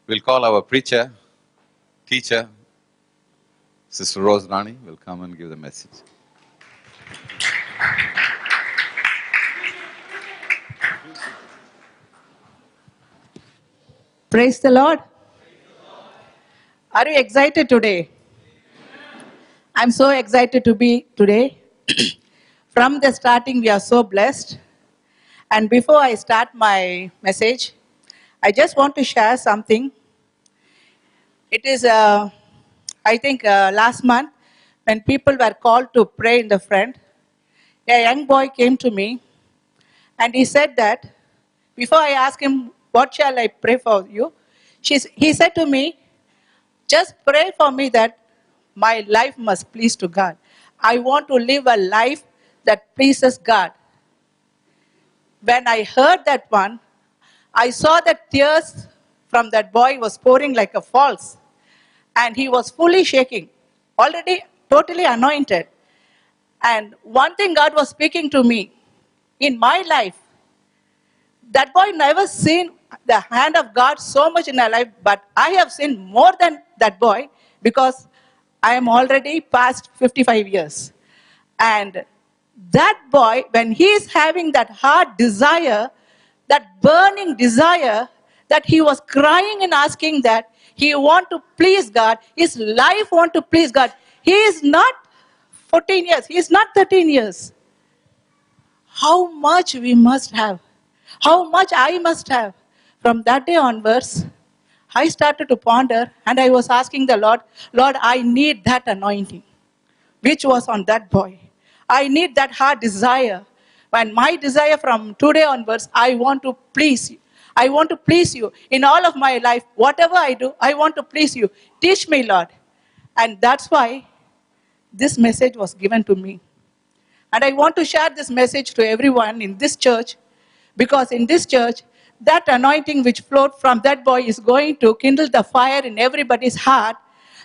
We'll call our preacher, teacher, Sister Rose Rani will come and give the message. Praise the Lord. Are you excited today? I'm so excited to be today. From the starting, we are so blessed. And before I start my message, I just want to share something. It is, I think, last month, when people were called to pray in the front, a young boy came to me and he said that, before I asked him, what shall I pray for you? He said to me, just pray for me that my life must please to God. I want to live a life that pleases God. When I heard that one, I saw that tears from that boy was pouring like a falls. And he was fully shaking, already totally anointed. And one thing God was speaking to me, in my life, that boy never seen the hand of God so much in my life, but I have seen more than that boy because I am already past 55 years. And that boy, when he is having that hard desire, that burning desire, that he was crying and asking that he want to please God, his life want to please God. He is not 14 years, he is not 13 years. How much we must have, how much I must have. From that day onwards, I started to ponder and I was asking the Lord, Lord, I need that anointing, which was on that boy. I need that heart desire. And my desire from today onwards, I want to please you. I want to please you. In all of my life, whatever I do, I want to please you. Teach me, Lord. And that's why this message was given to me. And I want to share this message to everyone in this church, because in this church, that anointing which flowed from that boy is going to kindle the fire in everybody's heart.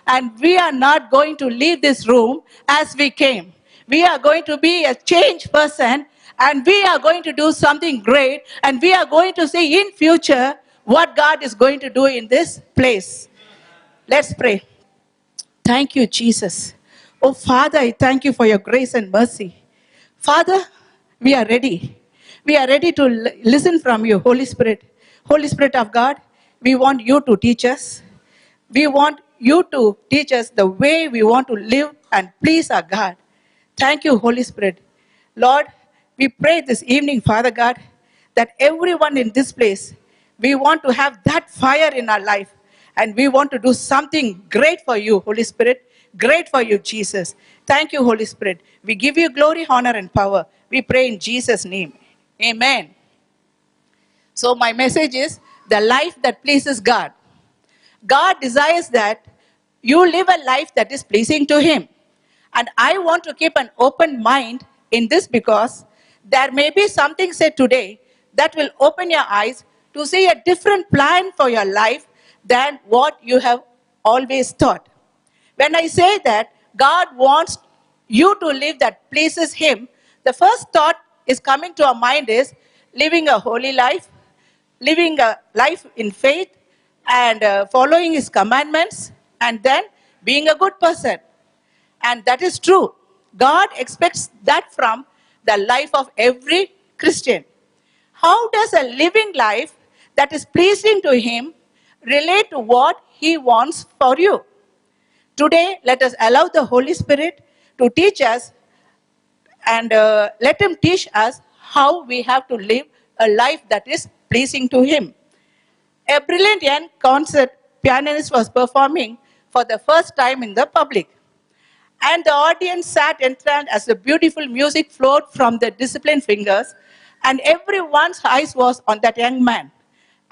And we are not going to leave this room as we came. We are going to be a changed person, and we are going to do something great, and we are going to see in future what God is going to do in this place. Let's pray. Thank you, Jesus. Oh, Father, I thank you for your grace and mercy. Father, we are ready. We are ready to listen from you, Holy Spirit. Holy Spirit of God, we want you to teach us. We want you to teach us the way we want to live and please our God. Thank you, Holy Spirit. Lord, we pray this evening, Father God, that everyone in this place, we want to have that fire in our life. And we want to do something great for you, Holy Spirit. Great for you, Jesus. Thank you, Holy Spirit. We give you glory, honor, and power. We pray in Jesus' name. Amen. So my message is the life that pleases God. God desires that you live a life that is pleasing to Him. And I want to keep an open mind in this, because there may be something said today that will open your eyes to see a different plan for your life than what you have always thought. When I say that God wants you to live that pleases Him, the first thought is coming to our mind is living a holy life, living a life in faith, and following His commandments, and then being a good person. And that is true. God expects that from the life of every Christian. How does a living life that is pleasing to Him relate to what He wants for you? Today, let us allow the Holy Spirit to teach us, and let Him teach us how we have to live a life that is pleasing to Him. A brilliant young concert pianist was performing for the first time in the public. And the audience sat entranced as the beautiful music flowed from the disciplined fingers, and everyone's eyes was on that young man.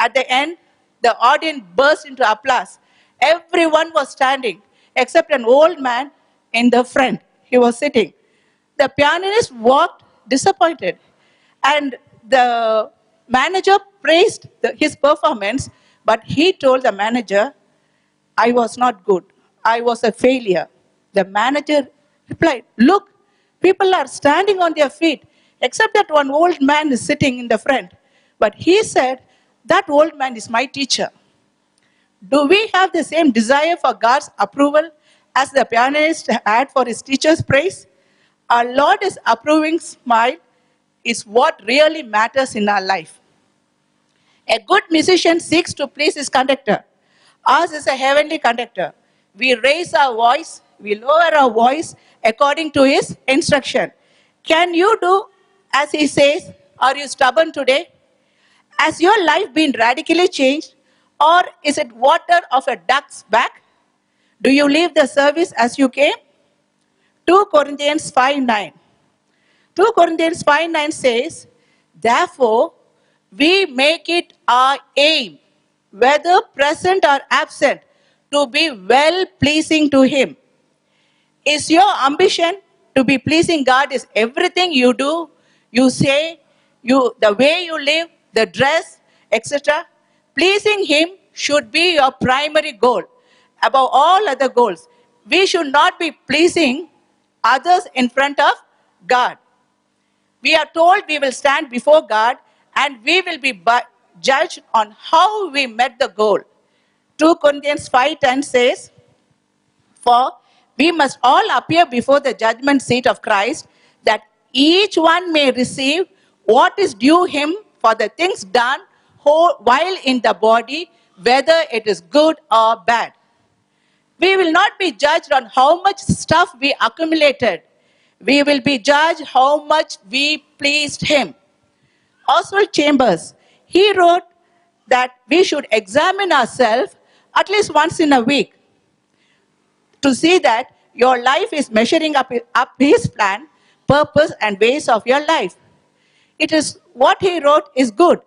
At the end, the audience burst into applause. Everyone was standing, except an old man in the front. He was sitting. The pianist walked disappointed, and the manager praised his performance, but he told the manager, I was not good. I was a failure. The manager replied, look, people are standing on their feet, except that one old man is sitting in the front. But he said, that old man is my teacher. Do we have the same desire for God's approval as the pianist had for his teacher's praise? Our Lord's approving smile is what really matters in our life. A good musician seeks to please his conductor. Ours is a heavenly conductor. We raise our voice, we lower our voice according to his instruction. Can you do as he says? Are you stubborn today? Has your life been radically changed? Or is it water of a duck's back? Do you leave the service as you came? 2 Corinthians 5:9. 2 Corinthians 5:9 says, therefore, we make it our aim, whether present or absent, to be well pleasing to Him. Is your ambition to be pleasing God? Is everything you do, you say, the way you live, the dress, etc.? Pleasing Him should be your primary goal above all other goals. We should not be pleasing others in front of God. We are told we will stand before God and we will be judged on how we met the goal. 2 Corinthians 5:10 says, for we must all appear before the judgment seat of Christ, that each one may receive what is due him for the things done while in the body, whether it is good or bad. We will not be judged on how much stuff we accumulated. We will be judged how much we pleased Him. Oswald Chambers, he wrote that we should examine ourselves at least once in a week to see that your life is measuring up His plan, purpose, and ways of your life. It is what he wrote is good,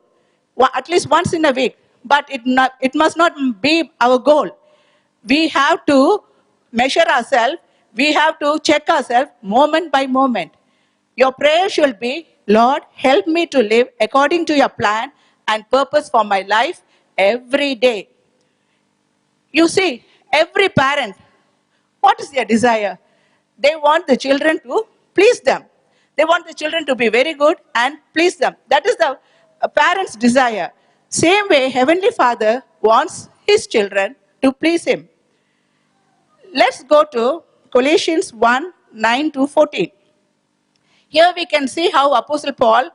at least once in a week, but it must not be our goal. We have to measure ourselves, we have to check ourselves moment by moment. Your prayer should be, Lord, help me to live according to your plan and purpose for my life every day. You see, every parent, what is their desire? They want the children to please them. They want the children to be very good and please them. That is the parent's desire. Same way, Heavenly Father wants His children to please Him. Let's go to Colossians 1:9-14. Here we can see how Apostle Paul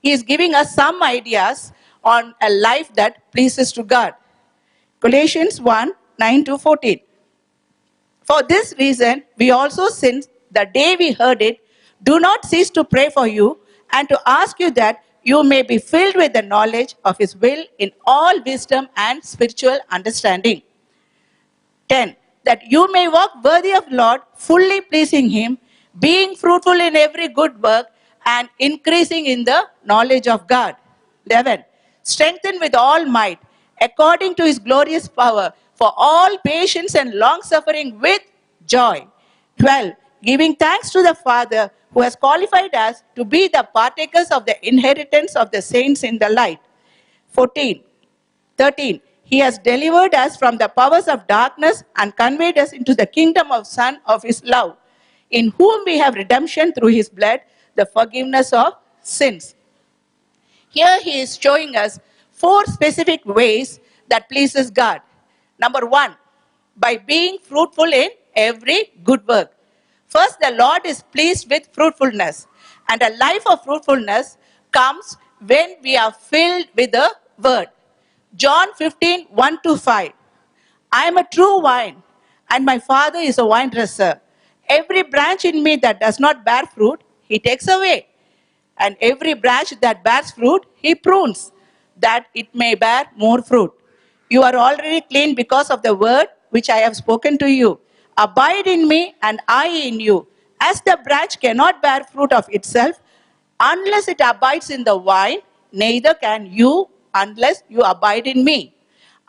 is giving us some ideas on a life that pleases to God. Colossians 1:9-14. For this reason, we also, since the day we heard it, do not cease to pray for you and to ask you that you may be filled with the knowledge of His will in all wisdom and spiritual understanding. 10. That you may walk worthy of the Lord, fully pleasing Him, being fruitful in every good work and increasing in the knowledge of God. 11. Strengthened with all might, according to His glorious power, for all patience and long-suffering with joy. 12. Giving thanks to the Father who has qualified us to be the partakers of the inheritance of the saints in the light. 13. He has delivered us from the powers of darkness and conveyed us into the kingdom of Son of His love, in whom we have redemption through His blood, the forgiveness of sins. Here he is showing us 4 specific ways that pleases God. Number 1, by being fruitful in every good work. First, the Lord is pleased with fruitfulness. And a life of fruitfulness comes when we are filled with the Word. John 15:1-5. I am a true vine, and my Father is a vine dresser. Every branch in me that does not bear fruit, He takes away. And every branch that bears fruit, He prunes, that it may bear more fruit. You are already clean because of the word which I have spoken to you. Abide in me, and I in you. As the branch cannot bear fruit of itself, unless it abides in the vine, neither can you unless you abide in me.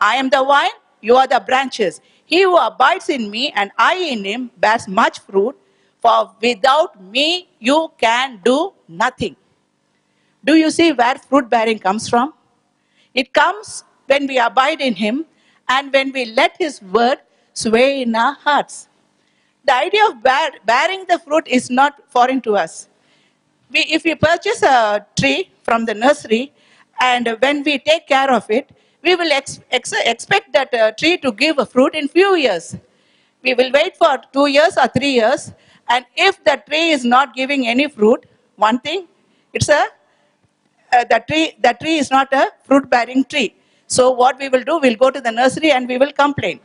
I am the vine, you are the branches. He who abides in me and I in him bears much fruit, for without me you can do nothing. Do you see where fruit bearing comes from? It comes when we abide in Him and when we let His word sway in our hearts. The idea of bearing the fruit is not foreign to us. If we purchase a tree from the nursery and when we take care of it, we will expect that tree to give a fruit in few years. We will wait for 2 years or 3 years, and if the tree is not giving any fruit, one thing, it's a the tree is not a fruit-bearing tree. So what we will do, we'll go to the nursery and we will complain.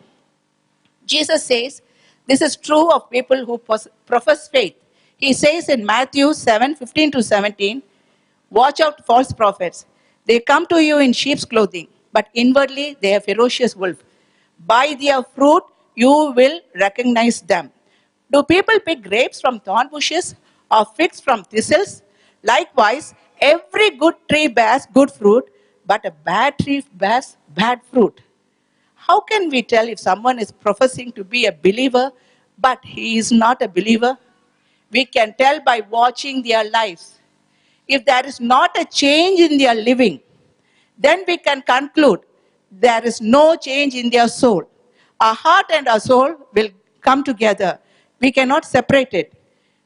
Jesus says this is true of people who profess faith. He says in Matthew 7:15 to 17, watch out false prophets. They come to you in sheep's clothing, but inwardly they are ferocious wolf. By their fruit you will recognize them. Do people pick grapes from thorn bushes or figs from thistles? Likewise, every good tree bears good fruit, but a bad tree bears bad fruit. How can we tell if someone is professing to be a believer, but he is not a believer? We can tell by watching their lives. If there is not a change in their living, then we can conclude there is no change in their soul. Our heart and our soul will come together. We cannot separate it.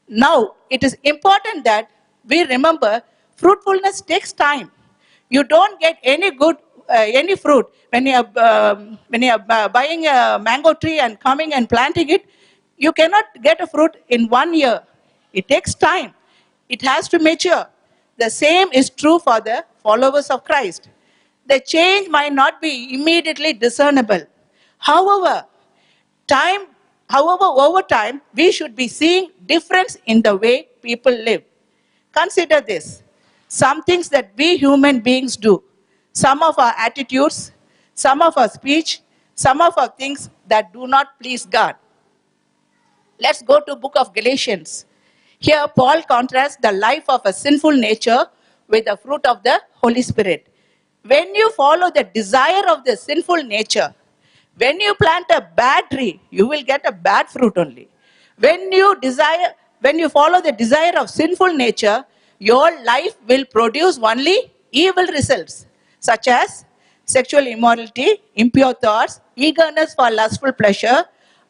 Now, it is important that we remember fruitfulness takes time. You don't get any fruit when you are buying a mango tree and coming and planting it. You cannot get a fruit in 1 year. It takes time. It has to mature. The same is true for the followers of Christ. The change might not be immediately discernible. However, over time, we should be seeing difference in the way people live. Consider this. Some things that we human beings do, some of our attitudes, some of our speech, some of our things that do not please God. Let's go to book of Galatians. Here, Paul contrasts the life of a sinful nature with the fruit of the Holy Spirit. When you follow the desire of the sinful nature, when you plant a bad tree, you will get a bad fruit only. When you follow the desire of sinful nature, your life will produce only evil results, such as sexual immorality, impure thoughts, eagerness for lustful pleasure,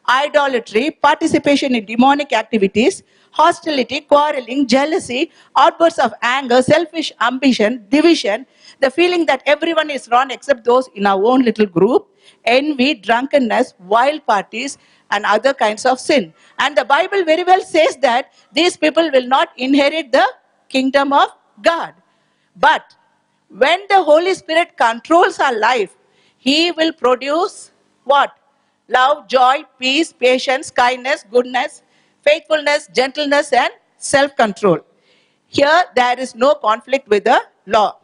idolatry, participation in demonic activities, hostility, quarreling, jealousy, outbursts of anger, selfish ambition, division, the feeling that everyone is wrong except those in our own little group, envy, drunkenness, wild parties, and other kinds of sin. And the Bible very well says that these people will not inherit the kingdom of God. But when the Holy Spirit controls our life, He will produce what? Love, joy, peace, patience, kindness, goodness, faithfulness, gentleness, and self-control. Here, there is no conflict with the law.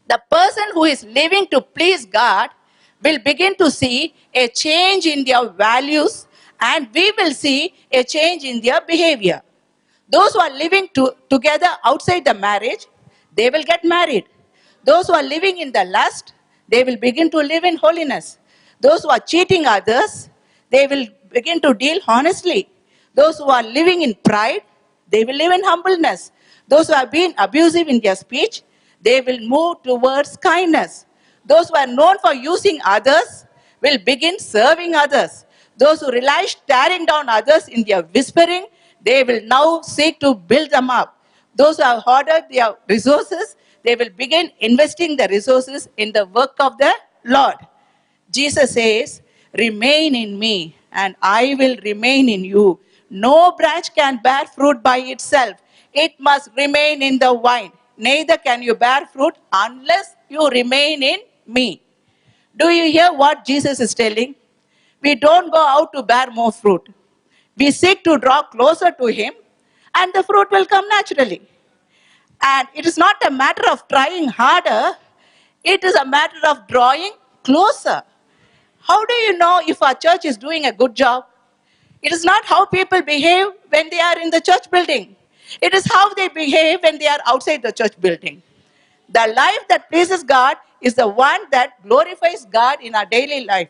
The person who is living to please God will begin to see a change in their values, and we will see a change in their behavior. Those who are living together outside the marriage, they will get married. Those who are living in the lust, they will begin to live in holiness. Those who are cheating others, they will begin to deal honestly. Those who are living in pride, they will live in humbleness. Those who have been abusive in their speech, they will move towards kindness. Those who are known for using others will begin serving others. Those who relish tearing down others in their whispering, they will now seek to build them up. Those who have hoarded their resources, they will begin investing the resources in the work of the Lord. Jesus says, remain in me and I will remain in you. No branch can bear fruit by itself. It must remain in the vine. Neither can you bear fruit unless you remain in me. Do you hear what Jesus is telling? We don't go out to bear more fruit. We seek to draw closer to Him and the fruit will come naturally. And it is not a matter of trying harder. It is a matter of drawing closer. How do you know if our church is doing a good job? It is not how people behave when they are in the church building. It is how they behave when they are outside the church building. The life that pleases God is the one that glorifies God in our daily life.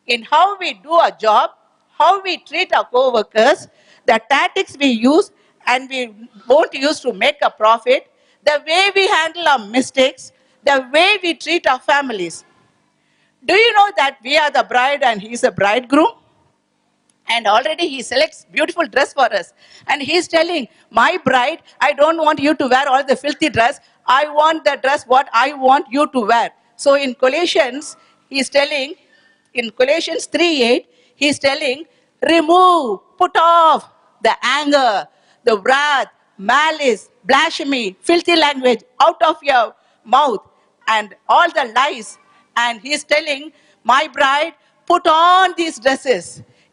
In how we do our job, how we treat our co-workers, the tactics we use and we won't use to make a profit, the way we handle our mistakes, the way we treat our families. Do you know that we are the bride and He is the bridegroom? And already He selects beautiful dress for us. And He's telling, my bride, I don't want you to wear all the filthy dress. I want the dress what I want you to wear. So in Colossians, he's telling, in Colossians 3:8, he's telling, remove, put off the anger, the wrath, malice, blasphemy, filthy language out of your mouth and all the lies. And he's telling, my bride, put on these dresses.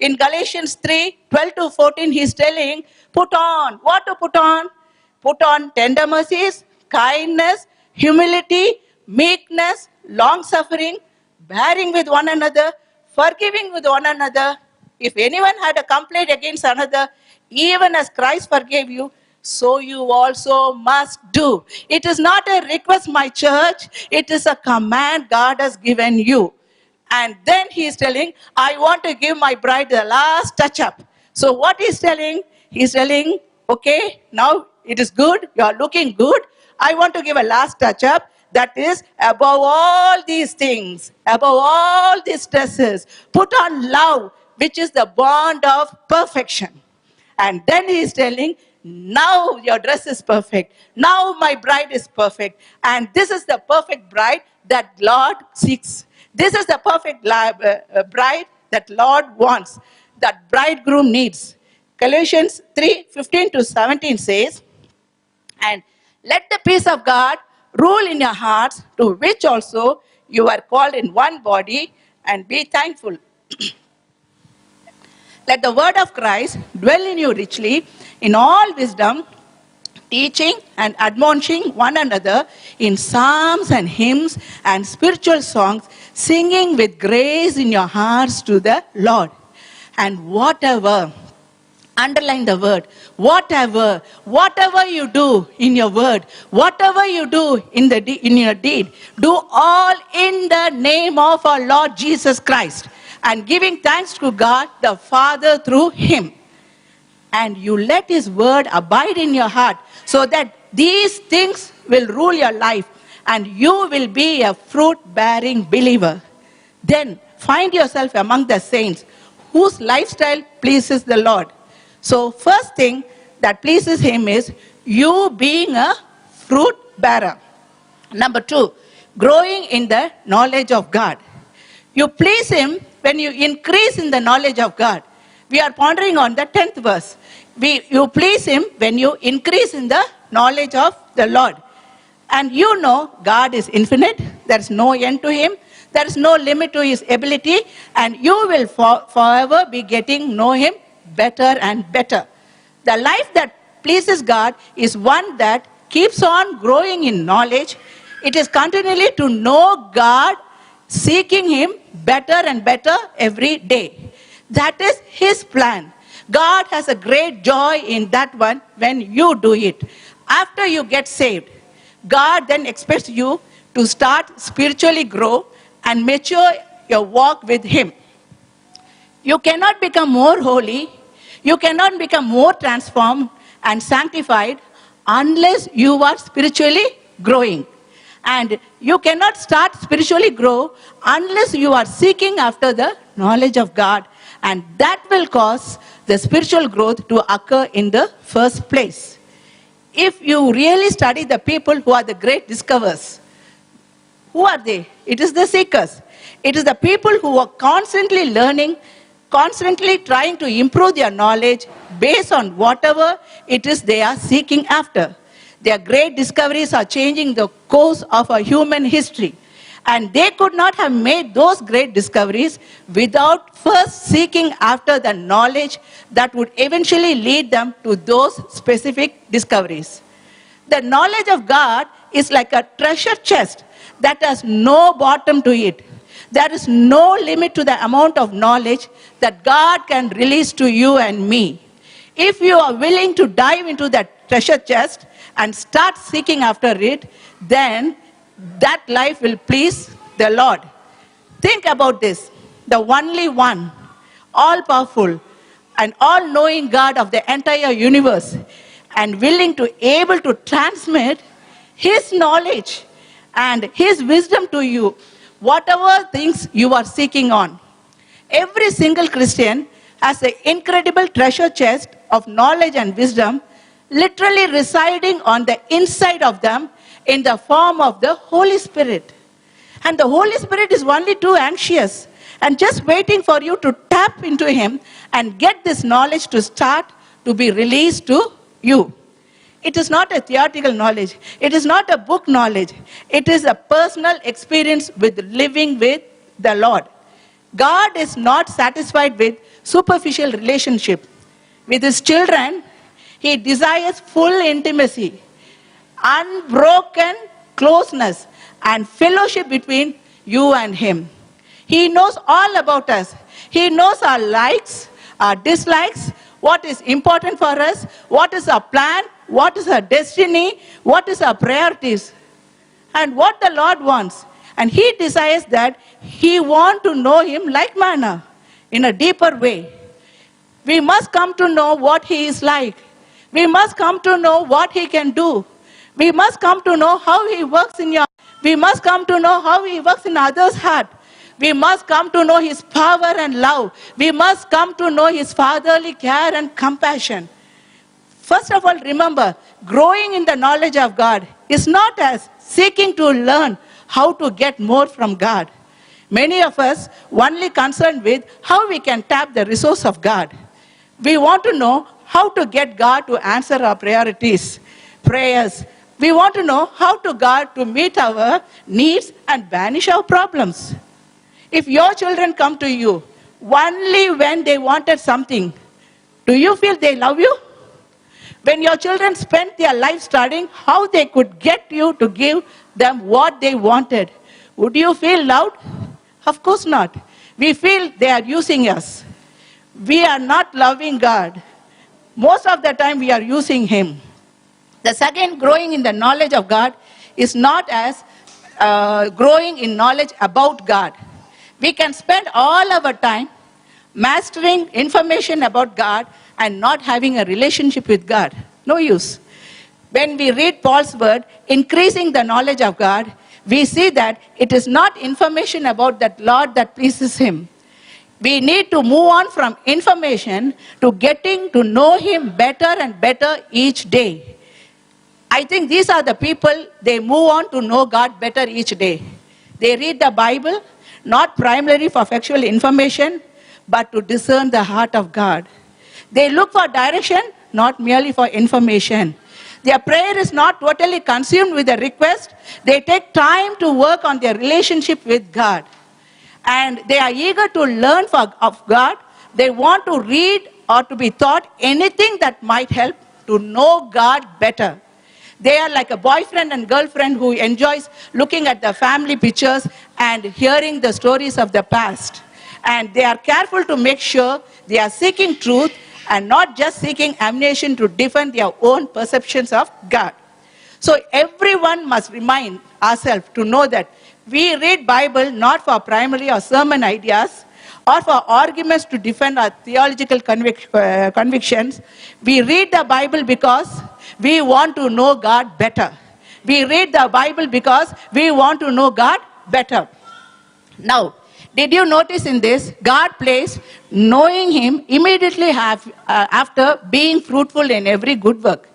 In Galatians 3:12-14, he's telling, put on. What to put on? Put on tender mercies, kindness, humility, meekness, long suffering, bearing with one another, forgiving with one another. If anyone had a complaint against another, even as Christ forgave you, so you also must do. It is not a request, my church. It is a command God has given you. And then he is telling, I want to give my bride the last touch up. So what he's telling? He's telling, okay, now it is good. You are looking good. I want to give a last touch up. That is, above all these things, above all these stresses, put on love, which is the bond of perfection. And then he is telling, now your dress is perfect. Now my bride is perfect. And this is the perfect bride that Lord seeks. This is the perfect bride that Lord wants, that bridegroom needs. Colossians 3:15-17 says, and let the peace of God rule in your hearts, to which also you are called in one body, and be thankful. Let the word of Christ dwell in you richly, in all wisdom, teaching and admonishing one another in psalms and hymns and spiritual songs, singing with grace in your hearts to the Lord. And whatever, underline the word, whatever you do in your word, whatever you do in your deed, do all in the name of our Lord Jesus Christ, and giving thanks to God the Father through him. And you let his word abide in your heart, so that these things will rule your life, and you will be a fruit-bearing believer. Then find yourself among the saints whose lifestyle pleases the Lord. So first thing that pleases him is you being a fruit bearer. Number 2, growing in the knowledge of God. You please him when you increase in the knowledge of God. We are pondering on the 10th verse. You please him when you increase in the knowledge of the Lord. And you know God is infinite. There is no end to him. There is no limit to his ability. And you will forever be getting know him better and better. The life that pleases God is one that keeps on growing in knowledge. It is continually to know God, seeking him better and better every day. That is his plan. God has a great joy in that one when you do it. After you get saved, God then expects you to start spiritually grow and mature your walk with him. You cannot become more holy, you cannot become more transformed and sanctified unless you are spiritually growing. And you cannot start spiritually grow unless you are seeking after the knowledge of God. And that will cause the spiritual growth to occur in the first place. If you really study the people who are the great discoverers, who are they? It is the seekers. It is the people who are constantly learning, constantly trying to improve their knowledge based on whatever it is they are seeking after. Their great discoveries are changing the course of our human history. And they could not have made those great discoveries without first seeking after the knowledge that would eventually lead them to those specific discoveries. The knowledge of God is like a treasure chest that has no bottom to it. There is no limit to the amount of knowledge that God can release to you and me. If you are willing to dive into that treasure chest and start seeking after it, then that life will please the Lord. Think about this. The only one, all-powerful and all-knowing God of the entire universe, and willing to able to transmit his knowledge and his wisdom to you, whatever things you are seeking on. Every single Christian has an incredible treasure chest of knowledge and wisdom literally residing on the inside of them in the form of the Holy Spirit. And the Holy Spirit is only too anxious and just waiting for you to tap into Him and get this knowledge to start to be released to you. It is not a theoretical knowledge. It is not a book knowledge. It is a personal experience with living with the Lord. God is not satisfied with superficial relationship. With His children, He desires full intimacy, unbroken closeness, and fellowship between you and Him. He knows all about us. He knows our likes, our dislikes, what is important for us, what is our plan, what is our destiny, what is our priorities, and what the Lord wants. And He desires that He wants to know Him like manner, in a deeper way. We must come to know what He is like. We must come to know what He can do. We must come to know how He works in your. We must come to know how He works in others' heart. We must come to know His power and love. We must come to know His fatherly care and compassion. First of all, remember, growing in the knowledge of God is not as seeking to learn how to get more from God. Many of us only concerned with how we can tap the resource of God. We want to know how to get God to answer our priorities, prayers. We want to know how to God to meet our needs and banish our problems. If your children come to you only when they wanted something, do you feel they love you? When your children spent their life studying how they could get you to give them what they wanted, would you feel loved? Of course not. We feel they are using us. We are not loving God. Most of the time we are using Him. The second, growing in the knowledge of God is not as growing in knowledge about God. We can spend all our time mastering information about God and not having a relationship with God. No use. When we read Paul's word, increasing the knowledge of God, we see that it is not information about that Lord that pleases Him. We need to move on from information to getting to know Him better and better each day. I think these are the people, they move on to know God better each day. They read the Bible, not primarily for factual information, but to discern the heart of God. They look for direction, not merely for information. Their prayer is not totally consumed with a request. They take time to work on their relationship with God. And they are eager to learn of God. They want to read or to be taught anything that might help to know God better. They are like a boyfriend and girlfriend who enjoys looking at the family pictures and hearing the stories of the past. And they are careful to make sure they are seeking truth and not just seeking ammunition to defend their own perceptions of God. So everyone must remind ourselves to know that we read Bible not for primary or sermon ideas or for arguments to defend our theological convictions. We read the Bible because we want to know God better. We read the Bible because we want to know God better. Now, did you notice in this, God placed knowing Him immediately after being fruitful in every good work.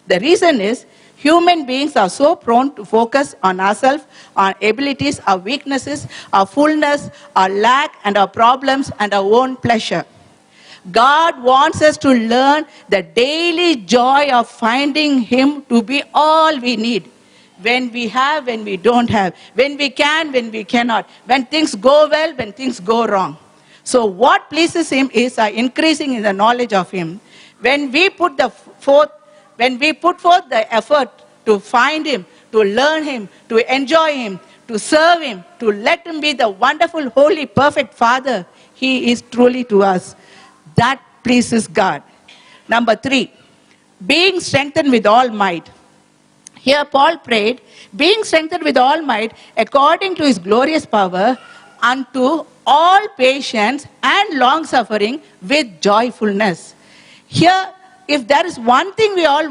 The reason is, human beings are so prone to focus on ourselves, our abilities, our weaknesses, our fullness, our lack, and our problems, and our own pleasure. God wants us to learn the daily joy of finding Him to be all we need. When we have, when we don't have. When we can, when we cannot. When things go well, when things go wrong. So what pleases Him is our increasing in the knowledge of Him. When we put forth the effort to find Him, to learn Him, to enjoy Him, to serve Him, to let Him be the wonderful, holy, perfect Father He is truly to us. That pleases God. Number 3, being strengthened with all might. Here Paul prayed, being strengthened with all might according to His glorious power unto all patience and long suffering with joyfulness. Here, if there is one thing we all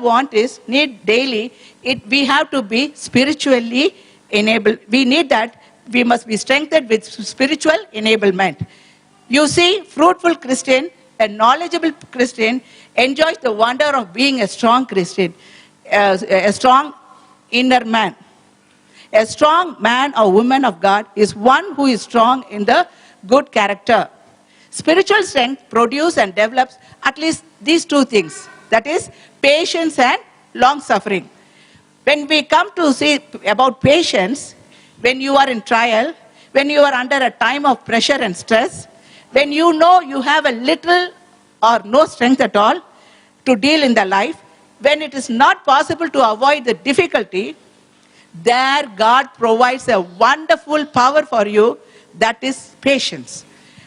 need daily, we have to be spiritually enabled. We need that. We must be strengthened with spiritual enablement. You see, fruitful Christian, a knowledgeable Christian, enjoys the wonder of being a strong Christian, a strong inner man. A strong man or woman of God is one who is strong in the good character. Spiritual strength produces and develops at least these two things. That is, patience and long suffering. When we come to see about patience, when you are in trial, when you are under a time of pressure and stress, when you know you have a little or no strength at all to deal in the life, when it is not possible to avoid the difficulty, there God provides a wonderful power for you, that is patience.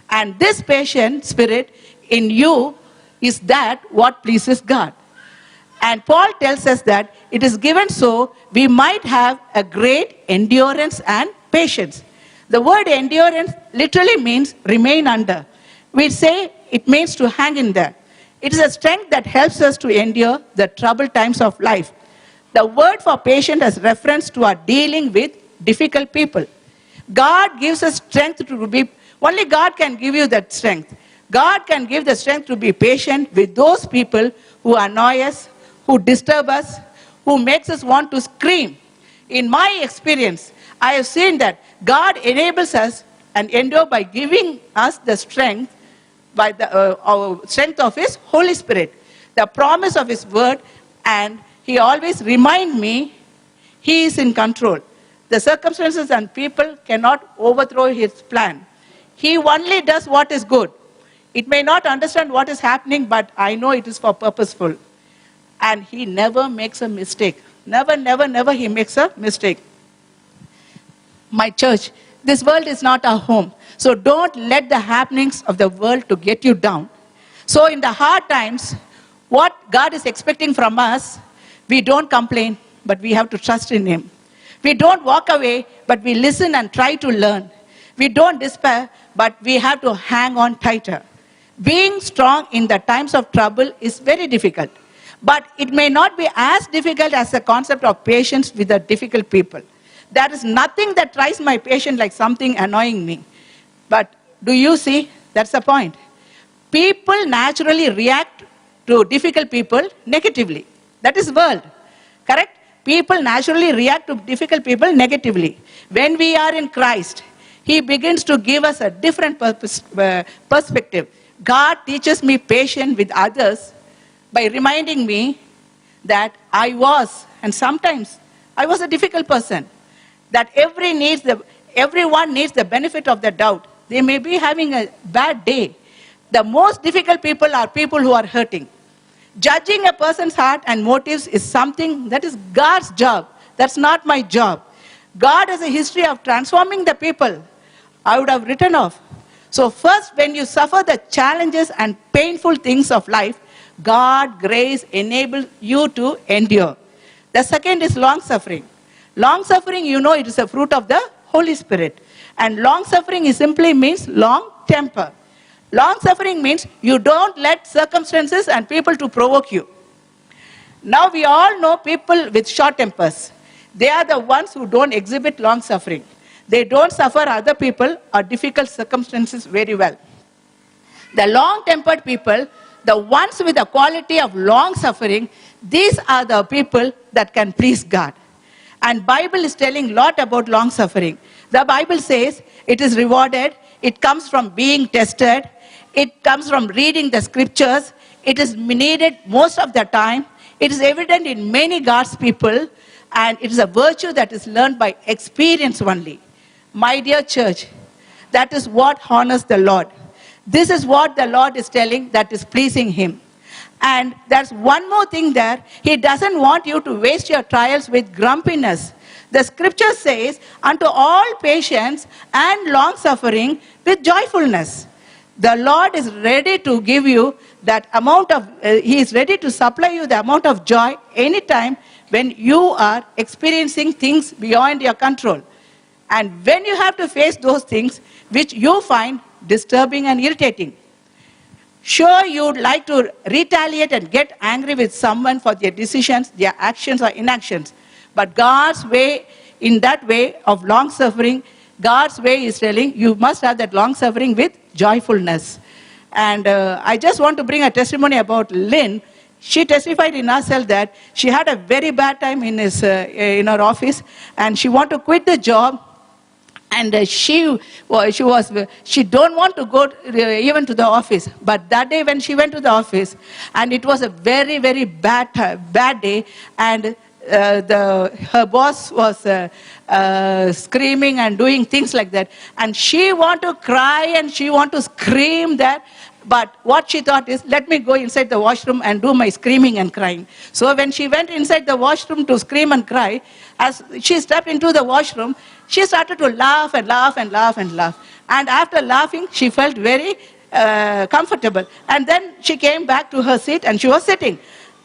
And this patient spirit in you is that what pleases God. And Paul tells us that it is given so we might have a great endurance and patience. The word endurance literally means remain under. We say it means to hang in there. It is a strength that helps us to endure the troubled times of life. The word for patient has reference to our dealing with difficult people. God gives us strength to be, only God can give you that strength. God can give the strength to be patient with those people who annoy us, who disturb us, who makes us want to scream. In my experience, I have seen that God enables us and endure by giving us the strength, by the strength of His Holy Spirit, the promise of His word, and He always reminds me He is in control. The circumstances and people cannot overthrow His plan. He only does what is good. It may not understand what is happening, but I know it is for purposeful. And He never makes a mistake. Never, never, never He makes a mistake. My church, this world is not our home. So don't let the happenings of the world to get you down. So in the hard times, what God is expecting from us, we don't complain, but we have to trust in Him. We don't walk away, but we listen and try to learn. We don't despair, but we have to hang on tighter. Being strong in the times of trouble is very difficult. But it may not be as difficult as the concept of patience with the difficult people. There is nothing that tries my patience like something annoying me. But do you see? That's the point. People naturally react to difficult people negatively. That is world. Correct? People naturally react to difficult people negatively. When we are in Christ, He begins to give us a different perspective. God teaches me patience with others by reminding me that I was, and sometimes I was a difficult person, that everyone needs the benefit of the doubt. They may be having a bad day. The most difficult people are people who are hurting. Judging a person's heart and motives is something that is God's job. That's not my job. God has a history of transforming the people. I would have written off. So first, when you suffer the challenges and painful things of life, God's grace enables you to endure. The second is long suffering. Long suffering, you know, it is a fruit of the Holy Spirit. And long suffering simply means long temper. Long suffering means you don't let circumstances and people to provoke you. Now we all know people with short tempers. They are the ones who don't exhibit long suffering. They don't suffer other people or difficult circumstances very well. The long-tempered people, the ones with the quality of long suffering, these are the people that can please God. And Bible is telling a lot about long suffering. The Bible says it is rewarded, it comes from being tested, it comes from reading the scriptures, it is needed most of the time, it is evident in many God's people, and it is a virtue that is learned by experience only. My dear church, that is what honors the Lord. This is what the Lord is telling that is pleasing Him. And there's one more thing there. He doesn't want you to waste your trials with grumpiness. The scripture says, unto all patience and long suffering with joyfulness. The Lord is ready to give you that amount of, He is ready to supply you the amount of joy anytime when you are experiencing things beyond your control. And when you have to face those things which you find disturbing and irritating. Sure, you would like to retaliate and get angry with someone for their decisions, their actions or inactions. But God's way, in that way of long suffering, God's way is telling you must have that long suffering with joyfulness. And I just want to bring a testimony about Lynn. she testified in herself that she had a very bad time in her office, and she wanted to quit the job. And she don't want to go even to the office. But that day when she went to the office, and it was a very, very bad day, and her boss was screaming and doing things like that, and she wanted to cry and she wanted to scream that. But what she thought is, let me go inside the washroom and do my screaming and crying. So when she went inside the washroom to scream and cry, as she stepped into the washroom, she started to laugh and laugh and laugh and laugh. And after laughing, she felt very comfortable. And then she came back to her seat and she was sitting.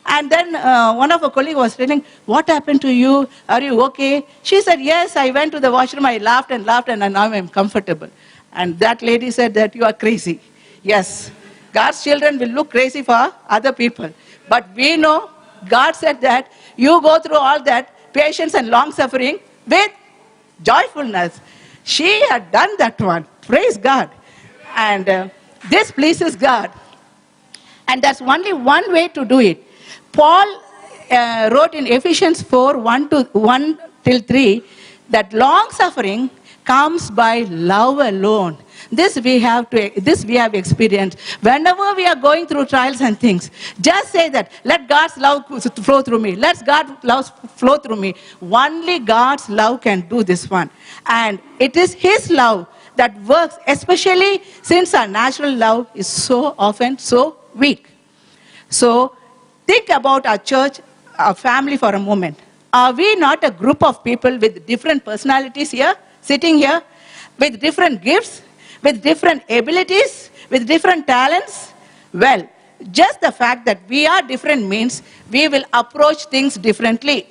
And then one of her colleagues was telling, what happened to you? Are you okay? She said, yes, I went to the washroom, I laughed and laughed, and now I'm comfortable. And that lady said that you are crazy. Yes, God's children will look crazy for other people. But we know God said that you go through all that patience and long suffering with joyfulness. She had done that one. Praise God. And this pleases God. And there's only one way to do it. Paul wrote in Ephesians 4, 1 till 3, that long suffering comes by love alone. This we have experienced. Whenever we are going through trials and things, just say that, let God's love flow through me. Let God's love flow through me. Only God's love can do this one. And it is His love that works, especially since our natural love is so often so weak. So think about our church, our family for a moment. Are we not a group of people with different personalities here, sitting here, with different gifts, with different abilities, with different talents? Well, just the fact that we are different means we will approach things differently.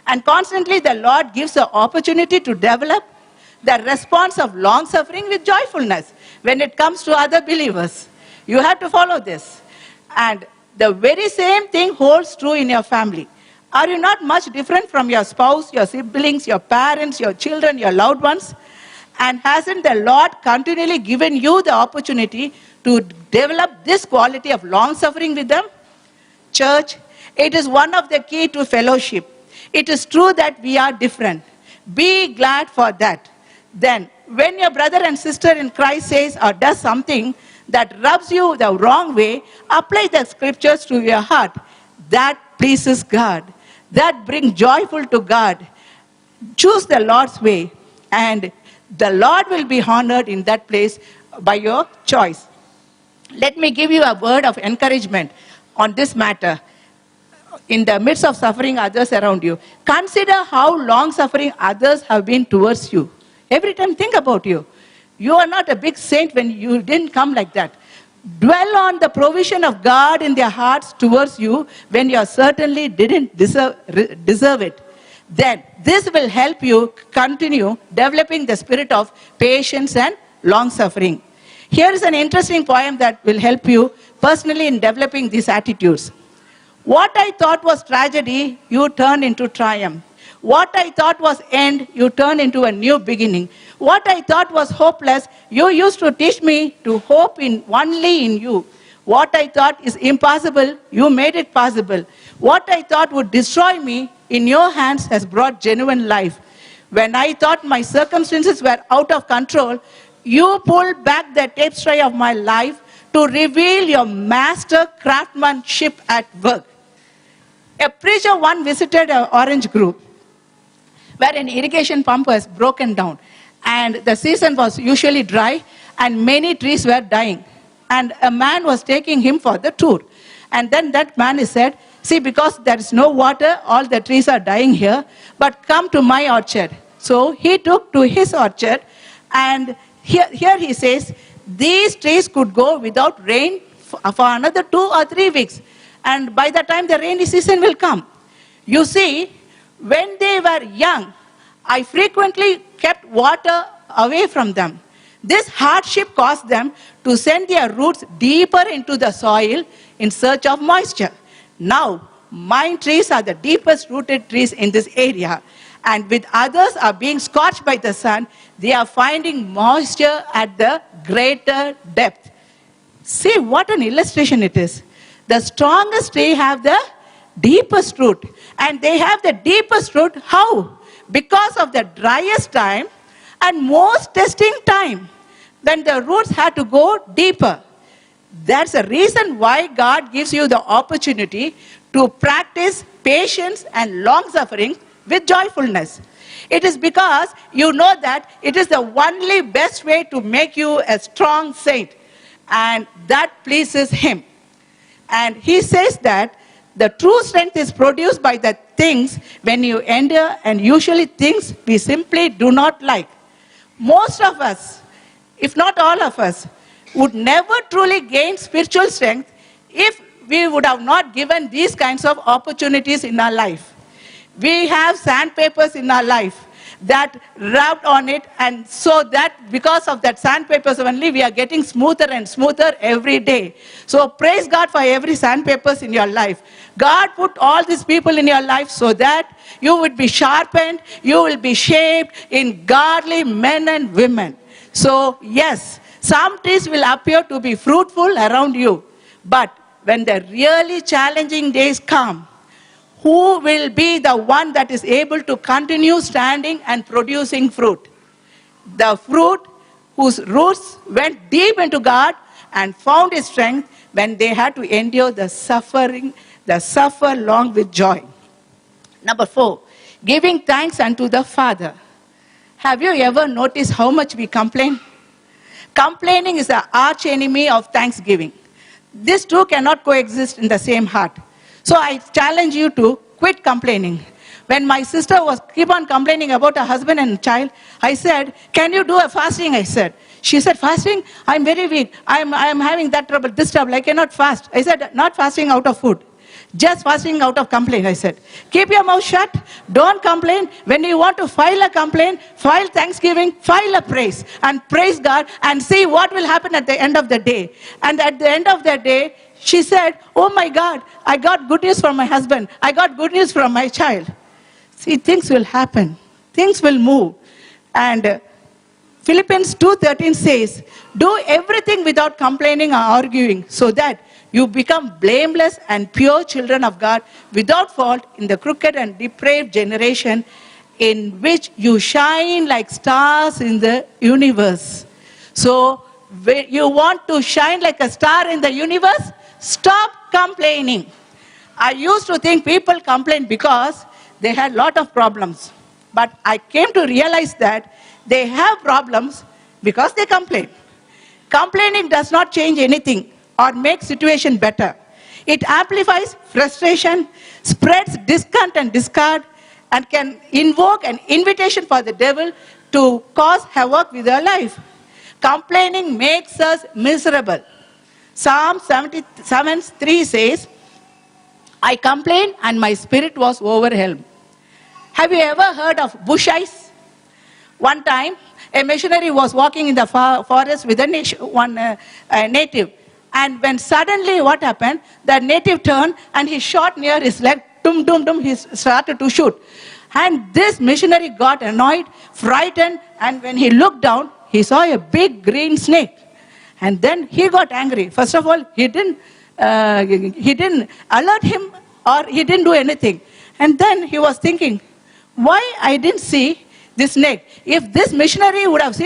And constantly the Lord gives the opportunity to develop the response of long suffering with joyfulness when it comes to other believers. You have to follow this. And the very same thing holds true in your family. Are you not much different from your spouse, your siblings, your parents, your children, your loved ones? And hasn't the Lord continually given you the opportunity to develop this quality of long suffering with them? Church, it is one of the key to fellowship. It is true that we are different. Be glad for that. Then, when your brother and sister in Christ says or does something that rubs you the wrong way, apply the scriptures to your heart. That pleases God. That brings joyful to God. Choose the Lord's way, and the Lord will be honored in that place by your choice. Let me give you a word of encouragement on this matter. In the midst of suffering others around you, consider how long suffering others have been towards you. Every time think about you. You are not a big saint when you didn't come like that. Dwell on the provision of God in their hearts towards you when you certainly didn't deserve it. Then this will help you continue developing the spirit of patience and long suffering. Here is an interesting poem that will help you personally in developing these attitudes. What I thought was tragedy, you turned into triumph. What I thought was end, you turned into a new beginning. What I thought was hopeless, you used to teach me to hope only in you. What I thought is impossible, you made it possible. What I thought would destroy me, in your hands has brought genuine life. When I thought my circumstances were out of control, you pulled back the tapestry of my life to reveal your master craftsmanship at work. A preacher once visited an orange grove where an irrigation pump was broken down, and the season was usually dry and many trees were dying. And a man was taking him for the tour. And then that man said, see, because there is no water, all the trees are dying here, but come to my orchard. So he took to his orchard, and here he says, these trees could go without rain for another 2 or 3 weeks. And by the time the rainy season will come. You see, when they were young, I frequently kept water away from them. This hardship caused them to send their roots deeper into the soil in search of moisture. Now, my trees are the deepest rooted trees in this area. And with others are being scorched by the sun, they are finding moisture at the greater depth. See what an illustration it is. The strongest tree have the deepest root. And they have the deepest root. How? Because of the driest time and most testing time. Then the roots had to go deeper. That's the reason why God gives you the opportunity to practice patience and long suffering with joyfulness. It is because you know that it is the only best way to make you a strong saint. And that pleases Him. And He says that the true strength is produced by the things when you endure, and usually things we simply do not like. Most of us, if not all of us, would never truly gain spiritual strength if we would have not given these kinds of opportunities in our life. We have sandpapers in our life that rubbed on it, and so that because of that sandpapers only, we are getting smoother and smoother every day. So praise God for every sandpapers in your life. God put all these people in your life so that you would be sharpened, you will be shaped in godly men and women. So yes, some trees will appear to be fruitful around you, but when the really challenging days come, who will be the one that is able to continue standing and producing fruit? The fruit whose roots went deep into God and found His strength when they had to endure the suffering, the suffer long with joy. Number 4, giving thanks unto the Father. Have you ever noticed how much we complain? Complaining is the arch enemy of thanksgiving. These two cannot coexist in the same heart. So I challenge you to quit complaining. When my sister was keep on complaining about her husband and child, I said, can you do a fasting? I said. She said, fasting? I'm very weak. I'm having that trouble, this trouble. I cannot fast. I said, not fasting out of food. Just fasting out of complaint, I said. Keep your mouth shut. Don't complain. When you want to file a complaint, file thanksgiving, file a praise, and praise God, and see what will happen at the end of the day. And at the end of the day, she said, oh my God, I got good news from my husband. I got good news from my child. See, things will happen. Things will move. And Philippians 2:13 says, do everything without complaining or arguing, so that you become blameless and pure children of God, without fault in the crooked and depraved generation in which you shine like stars in the universe. So, when you want to shine like a star in the universe, stop complaining. I used to think people complain because they had a lot of problems. But I came to realize that they have problems because they complain. Complaining does not change anything or make situation better. It amplifies frustration, spreads discontent and discard, and can invoke an invitation for the devil to cause havoc with our life. Complaining makes us miserable. Psalm 77:3 says, I complained and my spirit was overwhelmed. Have you ever heard of bush eyes? One time, a missionary was walking in the forest with a native. And when suddenly what happened, the native turned and he shot near his leg. Dum, dum, dum, he started to shoot. And this missionary got annoyed, frightened, and when he looked down, he saw a big green snake. And then he got angry. First of all, he didn't alert him, or he didn't do anything. And then he was thinking, why I didn't see this snake? If this missionary would have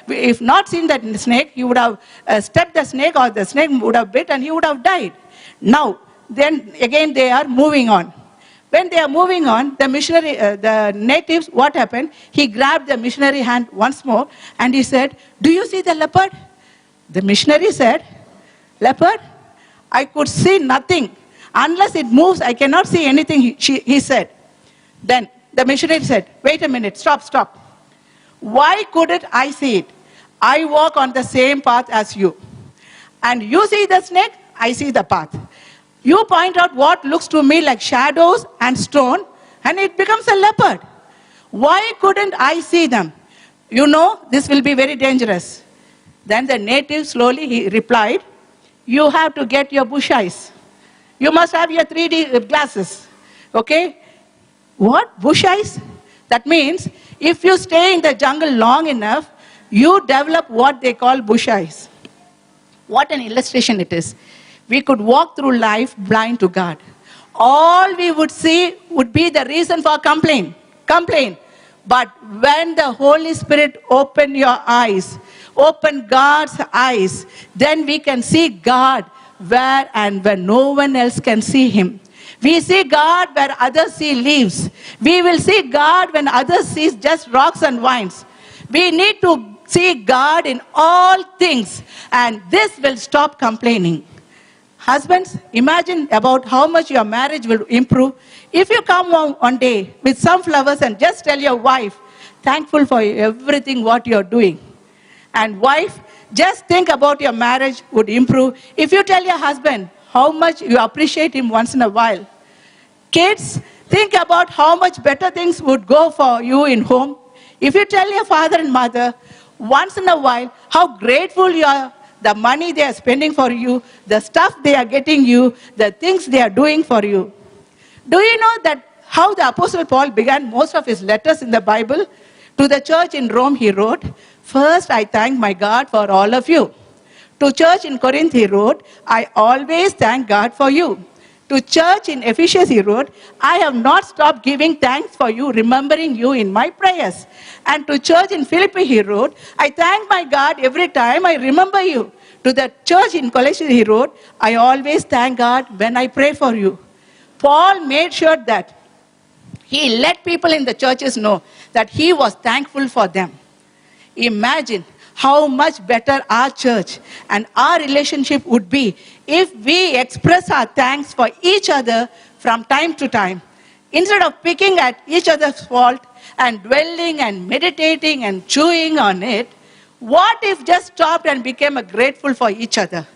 if not seen that snake, he would have stepped the snake, or the snake would have bit and he would have died. Now, then again they are moving on. When they are moving on, the missionary, the natives, what happened? He grabbed the missionary hand once more and he said, do you see the leopard? The missionary said, leopard? I could see nothing. Unless it moves, I cannot see anything, he said. Then the missionary said, wait a minute, stop. Why couldn't I see it? I walk on the same path as you. And you see the snake, I see the path. You point out what looks to me like shadows and stone, and it becomes a leopard. Why couldn't I see them? You know, this will be very dangerous. Then the native slowly he replied, you have to get your bush eyes. You must have your 3D glasses. Okay? What? Bush eyes? That means if you stay in the jungle long enough, you develop what they call bush eyes. What an illustration it is. we could walk through life blind to God. All we would see would be the reason for complaint. But when the Holy Spirit open your eyes, open God's eyes, then we can see God where and when no one else can see him. We see God where others see leaves. We will see God when others see just rocks and vines. We need to see God in all things, and this will stop complaining. Husbands, imagine about how much your marriage will improve if you come home one day with some flowers and just tell your wife, thankful for everything what you're doing. And wife, just think about your marriage would improve if you tell your husband how much you appreciate him once in a while. Kids, think about how much better things would go for you in home if you tell your father and mother once in a while how grateful you are, the money they are spending for you, the stuff they are getting you, the things they are doing for you. Do you know that how the Apostle Paul began most of his letters in the Bible? To the church in Rome, he wrote, "First, I thank my God for all of you." To church in Corinth, he wrote, "I always thank God for you." To church in Ephesus, he wrote, "I have not stopped giving thanks for you, remembering you in my prayers." And to church in Philippi, he wrote, "I thank my God every time I remember you." To the church in Colossians, he wrote, "I always thank God when I pray for you." Paul made sure that he let people in the churches know that he was thankful for them. Imagine how much better our church and our relationship would be if we express our thanks for each other from time to time. Instead of picking at each other's fault and dwelling and meditating and chewing on it, what if just stopped and became grateful for each other?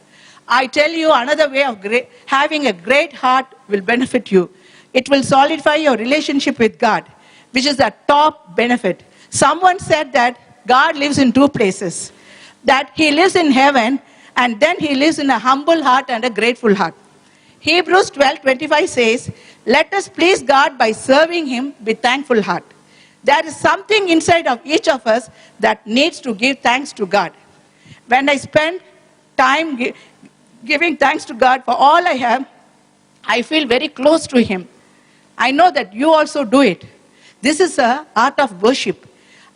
I tell you, another way of having a great heart will benefit you. It will solidify your relationship with God, which is the top benefit. Someone said that God lives in two places, that he lives in heaven and then he lives in a humble heart and a grateful heart. Hebrews 12:25 says, "Let us please God by serving him with thankful heart." There is something inside of each of us that needs to give thanks to God. When I spend time giving thanks to God for all I have, I feel very close to him. I know that you also do it. This is an art of worship.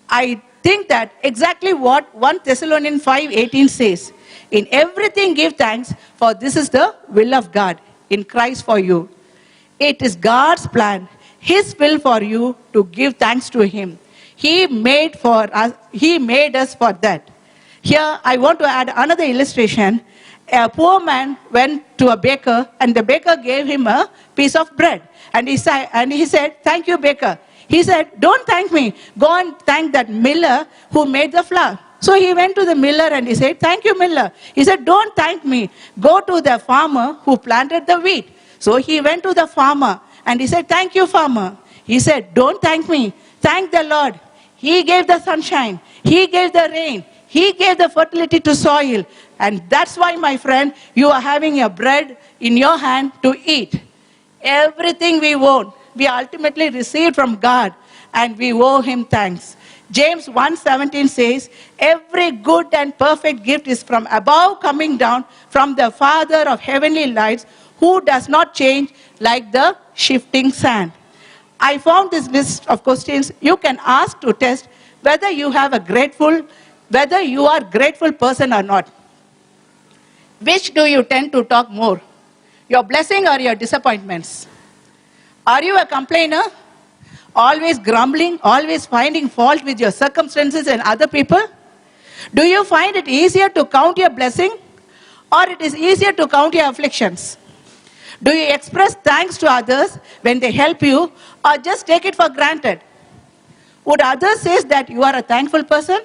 I think that exactly what 1 Thessalonians 5:18 says, "In everything give thanks, for this is the will of God in Christ for you." It is God's plan, his will for you to give thanks to him. He made us for that. Here I want to add another illustration. A poor man went to a baker and the baker gave him a piece of bread. And he said, "Thank you, baker." He said, "Don't thank me. Go and thank that miller who made the flour." So he went to the miller and he said, "Thank you, miller." He said, "Don't thank me. Go to the farmer who planted the wheat." So he went to the farmer and he said, "Thank you, farmer." He said, "Don't thank me. Thank the Lord. He gave the sunshine. He gave the rain. He gave the fertility to soil. And that's why, my friend, you are having your bread in your hand to eat." Everything we own, we ultimately received from God, and we owe him thanks. James 1:17 says, "Every good and perfect gift is from above, coming down from the Father of heavenly lights, who does not change like the shifting sand." I found this list of questions you can ask to test whether you are a grateful person or not. Which do you tend to talk more? Your blessing or your disappointments? Are you a complainer? Always grumbling, always finding fault with your circumstances and other people? Do you find it easier to count your blessing, or it is easier to count your afflictions? Do you express thanks to others when they help you, or just take it for granted? Would others say that you are a thankful person?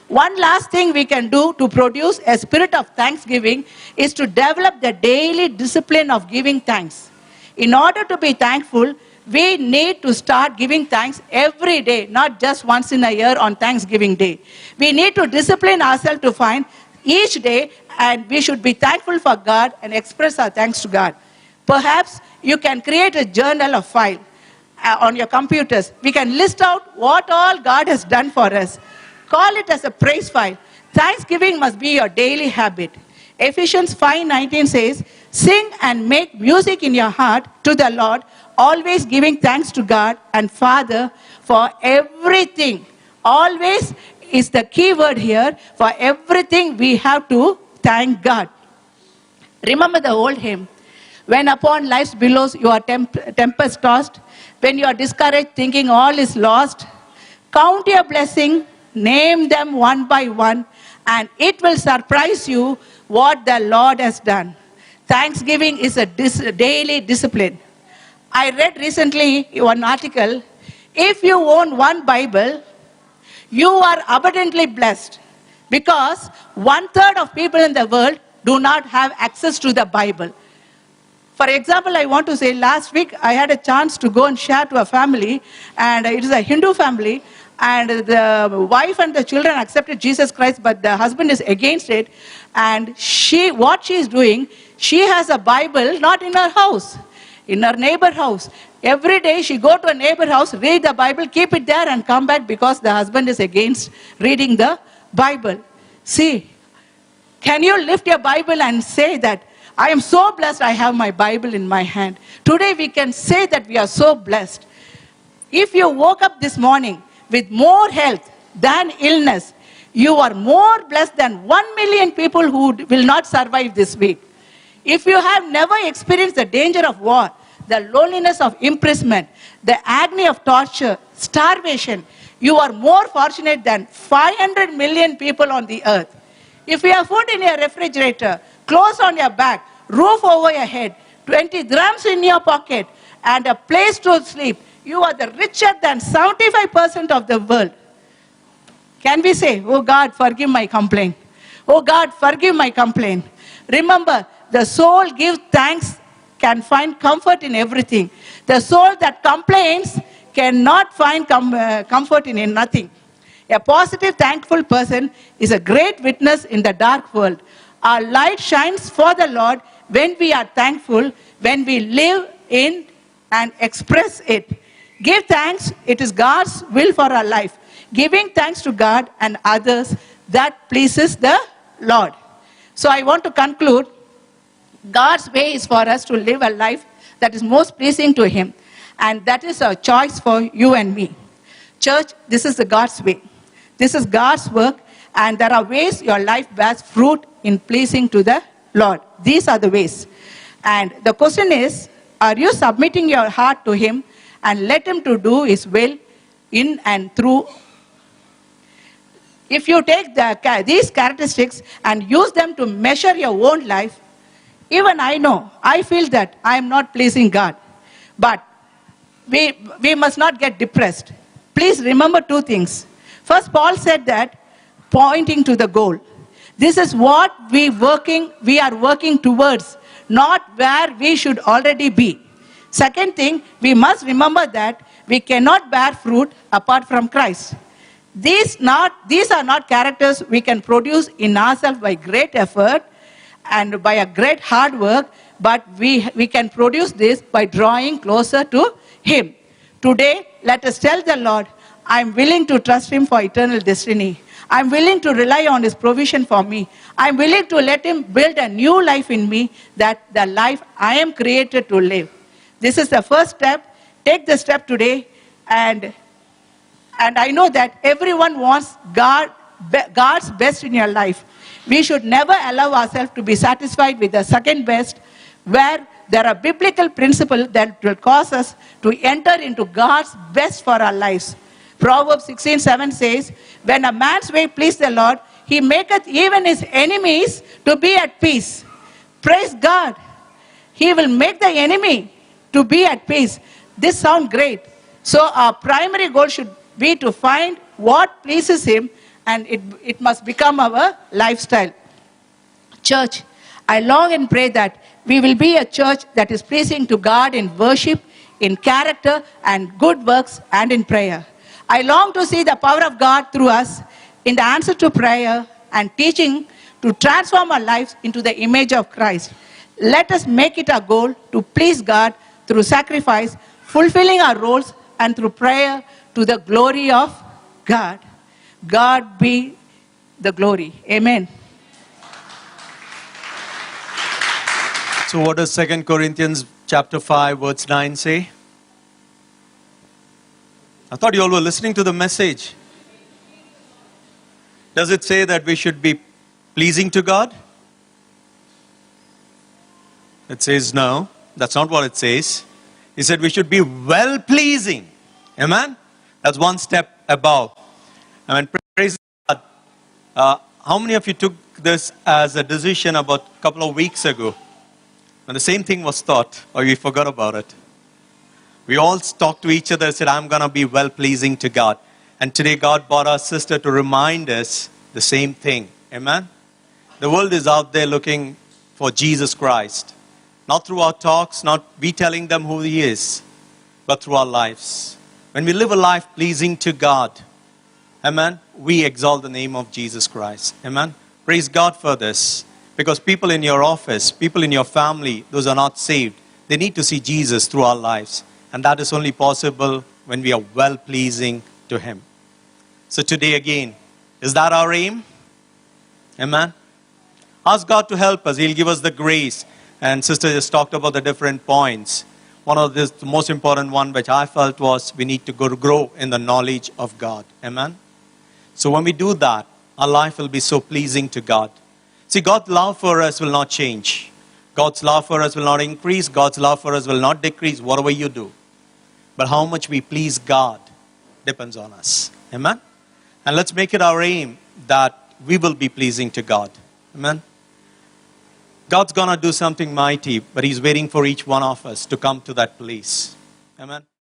One last thing we can do to produce a spirit of thanksgiving is to develop the daily discipline of giving thanks. In order to be thankful, we need to start giving thanks every day, not just once in a year on Thanksgiving Day. We need to discipline ourselves to find each day, and we should be thankful for God and express our thanks to God. Perhaps you can create a journal of file on your computers. We can list out what all God has done for us. Call it as a praise file. Thanksgiving must be your daily habit. Ephesians 5:19 says, sing and make music in your heart to the Lord, always giving thanks to God and Father for everything. Always is the key word here. For everything we have to thank God. Remember the old hymn. When upon life's billows you are tempest tossed, when you are discouraged thinking all is lost, count your blessing, name them one by one, and it will surprise you what the Lord has done. Thanksgiving is a daily discipline. I read recently one article. If you own one Bible, you are abundantly blessed, because 1/3 of people in the world do not have access to the Bible. For example, I want to say last week I had a chance to go and share to a family, and it is a Hindu family, and the wife and the children accepted Jesus Christ, but the husband is against it. And what she is doing, she has a Bible not in her house, in her neighbor house. Every day she go to a neighbor house, read the Bible, keep it there and come back, because the husband is against reading the Bible. See, can you lift your Bible and say that, I am so blessed I have my Bible in my hand. Today we can say that we are so blessed. If you woke up this morning with more health than illness, you are more blessed than 1 million people who will not survive this week. If you have never experienced the danger of war, the loneliness of imprisonment, the agony of torture, starvation, you are more fortunate than 500 million people on the earth. If you have food in your refrigerator, clothes on your back, roof over your head, 20 drams in your pocket, and a place to sleep, you are the richer than 75% of the world. Can we say, oh God, forgive my complaint? Oh God, forgive my complaint. Remember, the soul gives thanks, can find comfort in everything. The soul that complains cannot find comfort in nothing. A positive, thankful person is a great witness in the dark world. Our light shines for the Lord when we are thankful, when we live in and express it. Give thanks, it is God's will for our life. Giving thanks to God and others, that pleases the Lord. So I want to conclude, God's way is for us to live a life that is most pleasing to Him. And that is a choice for you and me. Church, this is the God's way. This is God's work, and there are ways your life bears fruit in pleasing to the Lord. These are the ways. And the question is, are you submitting your heart to Him and let Him to do His will in and through? If you take these characteristics and use them to measure your own life, even I feel that I am not pleasing God. But we must not get depressed. Please remember two things. First, Paul said that, pointing to the goal. This is what we are working towards, not where we should already be. Second thing, we must remember that we cannot bear fruit apart from Christ. These are not characters we can produce in ourselves by great effort and by a great hard work, but we can produce this by drawing closer to Him. Today, let us tell the Lord, I'm willing to trust Him for eternal destiny. I'm willing to rely on His provision for me. I'm willing to let Him build a new life in me, that the life I am created to live. This is the first step. Take the step today, and I know that everyone wants God's best in your life. We should never allow ourselves to be satisfied with the second best, where there are biblical principles that will cause us to enter into God's best for our lives. Proverbs 16:7 says, when a man's way please the Lord, He maketh even his enemies to be at peace. Praise God. He will make the enemy to be at peace. This sounds great. So our primary goal should be to find what pleases Him, and it must become our lifestyle. Church, I long and pray that we will be a church that is pleasing to God in worship, in character, and good works, and in prayer. I long to see the power of God through us in the answer to prayer and teaching to transform our lives into the image of Christ. Let us make it our goal to please God through sacrifice, fulfilling our roles, and through prayer to the glory of God. God be the glory. Amen. So what does 2 Corinthians chapter 5 verse 9 say? I thought you all were listening to the message. Does it say that we should be pleasing to God? It says no. That's not what it says. He said we should be well-pleasing. Amen? That's one step above. Amen. Praise God. How many of you took this as a decision about a couple of weeks ago? When the same thing was taught, or you forgot about it? We all talked to each other and said, I'm going to be well-pleasing to God. And today God brought our sister to remind us the same thing. Amen? The world is out there looking for Jesus Christ. Not through our talks, not we telling them who He is, but through our lives. When we live a life pleasing to God, amen, we exalt the name of Jesus Christ. Amen? Praise God for this. Because people in your office, people in your family, those are not saved, they need to see Jesus through our lives. And that is only possible when we are well-pleasing to Him. So today again, is that our aim? Amen? Ask God to help us. He'll give us the grace. And sister just talked about the different points. One of the most important one which I felt was we need to grow in the knowledge of God. Amen? So when we do that, our life will be so pleasing to God. See, God's love for us will not change. God's love for us will not increase. God's love for us will not decrease, whatever you do. But how much we please God depends on us. Amen? And let's make it our aim that we will be pleasing to God. Amen? God's going to do something mighty, but He's waiting for each one of us to come to that place. Amen?